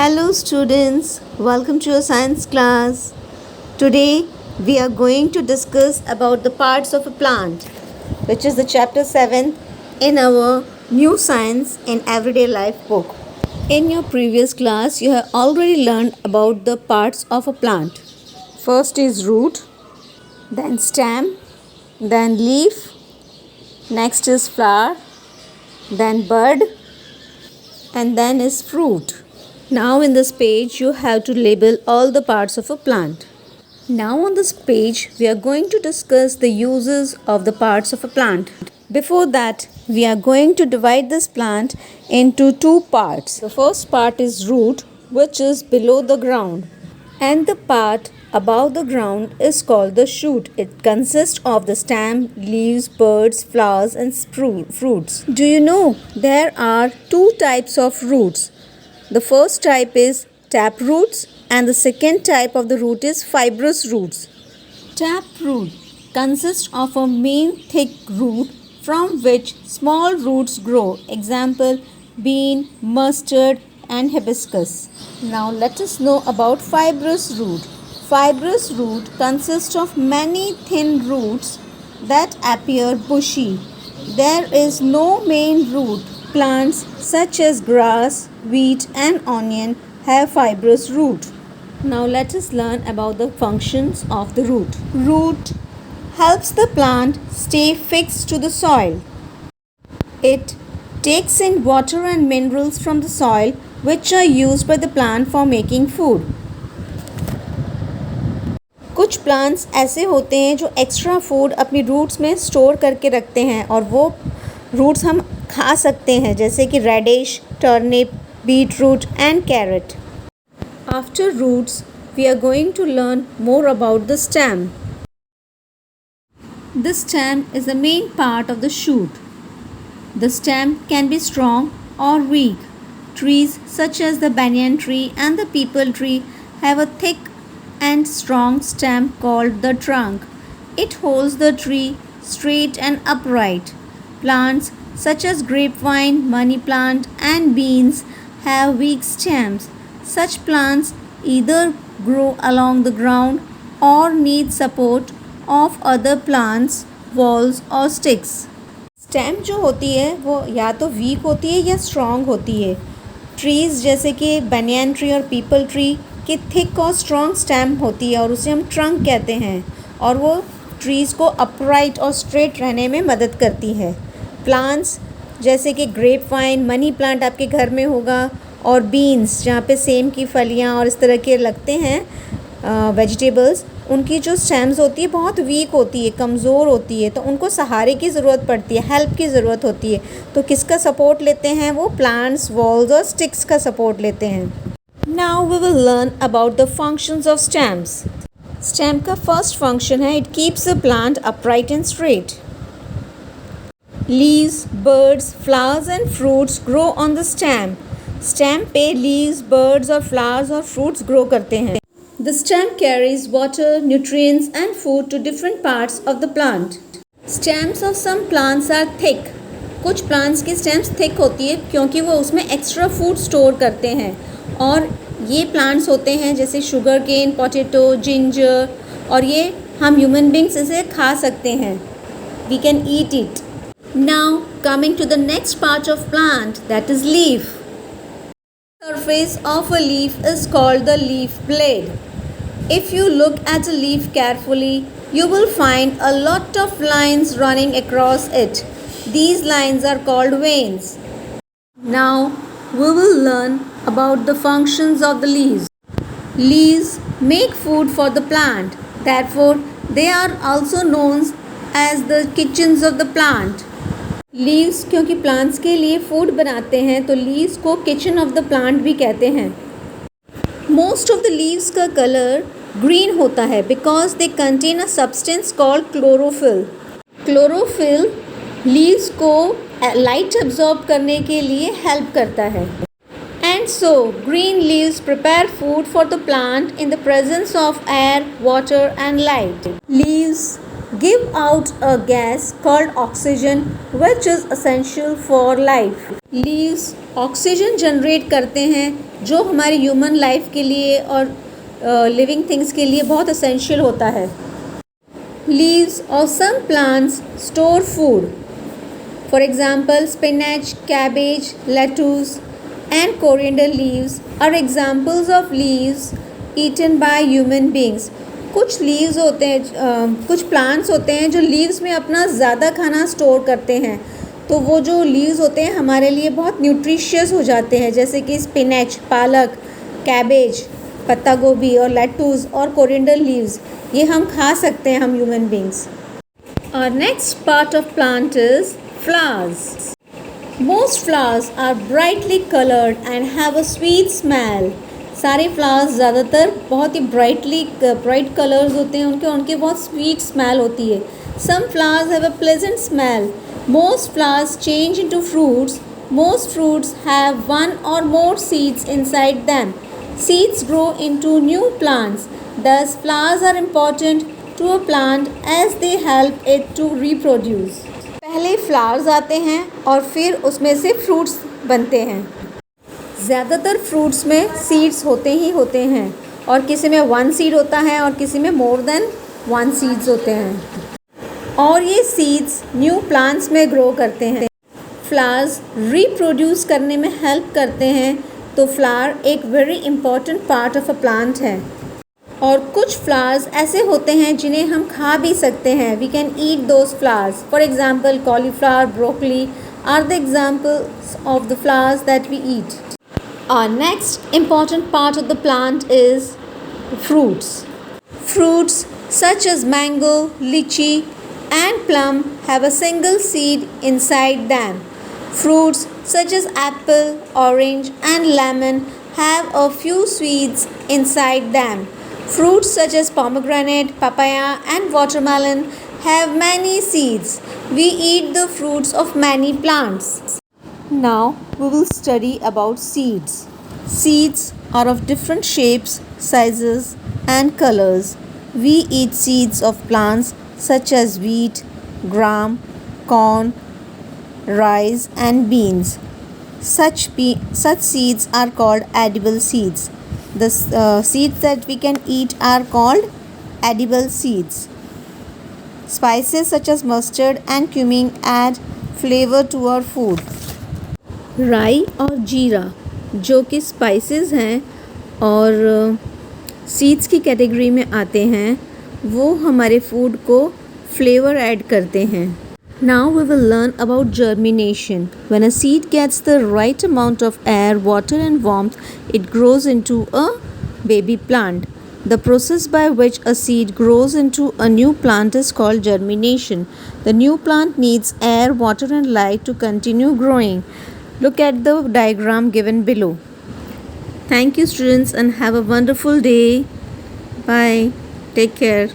Hello students, welcome to your science class. Today we are going to discuss about the parts of a plant, which is the chapter 7 in our new science in everyday life book. In your previous class you have already learned about the parts of a plant. First is root, then stem, then leaf, next is flower, then bud, and then is fruit. Now in this page you have to label all the parts of a plant. Now on this page we are going to discuss the uses of the parts of a plant. Before that we are going to divide this plant into two parts. The first part is root, which is below the ground, and the part above the ground is called the shoot. It consists of the stem, leaves, buds, flowers and fruits. Do you know there are two types of roots? The first type is tap roots and the second type of the root is fibrous roots. Tap root consists of a main thick root from which small roots grow. Example, bean, mustard and hibiscus. Now let us know about fibrous root. Fibrous root consists of many thin roots that appear bushy. There is no main root. Plants such as grass, wheat and onion have fibrous root. Now let us learn about the functions of the root. Root helps the plant stay fixed to the soil. It takes in water and minerals from the soil which are used by the plant for making food. कुछ plants ऐसे होते हैं जो extra food अपनी roots में store करके रखते हैं और वो रूट्स हम खा सकते हैं, जैसे कि radish, turnip, beetroot and carrot. After roots, we are going to learn more about the stem. The stem is the main part of the shoot. The stem can be strong or weak. Trees such as the banyan tree and the peepal tree have a thick and strong stem called the trunk. It holds the tree straight and upright. Plants such as grapevine, money plant and beans have weak stems. Such plants either grow along the ground or need support of other plants, walls or sticks. Stem जो होती है वो या तो week होती है या strong होती है. ट्रीज़ जैसे कि बनियान ट्री और पीपल ट्री की थिक और स्ट्रॉन्ग स्टेम होती है और उसे हम ट्रंक कहते हैं और वो ट्रीज़ को अपराइट और स्ट्रेट रहने में मदद करती है. प्लांट्स जैसे कि ग्रेप वाइन, मनी प्लांट आपके घर में होगा और बीन्स जहाँ पे सेम की फलियाँ और इस तरह के लगते हैं वेजिटेबल्स, उनकी जो स्टेम्स होती है बहुत वीक होती है, कमज़ोर होती है, तो उनको सहारे की ज़रूरत पड़ती है, हेल्प की ज़रूरत होती है. तो किसका सपोर्ट लेते हैं? वो प्लांट्स, वॉल्स और स्टिक्स का सपोर्ट लेते हैं. Now we will learn about the functions of stems. Stem का फर्स्ट फंक्शन है, it keeps the plant upright and straight. Leaves, birds, flowers and fruits grow on the stem. Stem पे leaves, birds और flowers और fruits grow करते हैं. The stem carries water, nutrients and food to different parts of the plant. Stems of some plants are thick. कुछ plants की stems thick होती है क्योंकि वो उसमें extra food store करते हैं और ये plants होते हैं जैसे sugar cane, potato, ginger और ये हम human beings इसे खा सकते हैं. We can eat it. Now coming to the next part of plant, that is leaf. Surface of a leaf is called the leaf blade. If you look at a leaf carefully, you will find a lot of lines running across it. These lines are called veins. Now we will learn about the functions of the leaves. Leaves make food for the plant. Therefore, they are also known as the kitchens of the plant. Leaves क्योंकि plants के लिए food बनाते हैं तो leaves को kitchen of the plant भी कहते हैं. मोस्ट ऑफ द लीव्स का कलर ग्रीन होता है because they contain a substance called chlorophyll. Chlorophyll leaves को लाइट एब्जॉर्ब करने के लिए हेल्प करता है. And so green leaves prepare food for the plant in the presence of air, water and light. Leaves give out a gas called oxygen which is essential for life. Leaves oxygen generate करते हैं जो हमारी human life के लिए और living things के लिए बहुत एसेंशियल होता है. Leaves of some plants store food. For example, spinach, cabbage, lettuce, and coriander leaves are examples of leaves eaten by human beings. कुछ लीव्स होते हैं, कुछ प्लांट्स होते हैं जो लीव्स में अपना ज़्यादा खाना स्टोर करते हैं. तो वो जो लीव्स होते हैं हमारे लिए बहुत न्यूट्रिशियस हो जाते हैं, जैसे कि स्पिनच, पालक, कैबेज, पत्ता गोभी और लेटूस और कोरिएंडर लीव्स. ये हम खा सकते हैं, हम human beings. Our next part of plant is flowers. Most flowers are brightly colored and have a sweet smell. सारे फ्लावर्स ज़्यादातर बहुत ही ब्राइट कलर्स होते हैं उनके बहुत स्वीट स्मेल होती है. Some flowers have a pleasant smell. Most flowers change into fruits. Most fruits have one or more seeds inside them. Seeds grow into new plants. Thus, flowers are important to a plant as they help it to reproduce. पहले flowers आते हैं और फिर उसमें से fruits बनते हैं. ज़्यादातर फ्रूट्स में सीड्स होते ही होते हैं और किसी में 1 सीड होता है और किसी में मोर देन 1 सीड्स होते हैं और ये सीड्स न्यू प्लांट्स में ग्रो करते हैं. फ्लावर्स रिप्रोड्यूस करने में हेल्प करते हैं, तो फ्लावर एक very important part of a plant है. और कुछ फ्लावर्स ऐसे होते हैं जिन्हें हम खा भी सकते हैं. We can eat those flowers. For example cauliflower, broccoli are the examples of the flowers that we eat. Our next important part of the plant is fruits. Fruits such as mango, lychee, and plum have a single seed inside them. Fruits such as apple, orange, and lemon have a few seeds inside them. Fruits such as pomegranate, papaya, and watermelon have many seeds. We eat the fruits of many plants. Now we will study about seeds. Seeds are of different shapes, sizes, and colors. We eat seeds of plants such as wheat, gram, corn, rice, and beans. Such seeds are called edible seeds. The seeds that we can eat are called edible seeds. Spices such as mustard and cumin add flavor to our food. राई और जीरा जो कि spices हैं और seeds की category में आते हैं, वो हमारे फूड को फ्लेवर ऐड करते हैं. Now we will learn about germination. When a seed gets the right amount of air, water and warmth, it grows into a baby plant. The process by which a seed grows into a new plant is called germination. The new plant needs air, water and light to continue growing. Look at the diagram given below. Thank you students and have a wonderful day. Bye. Take care.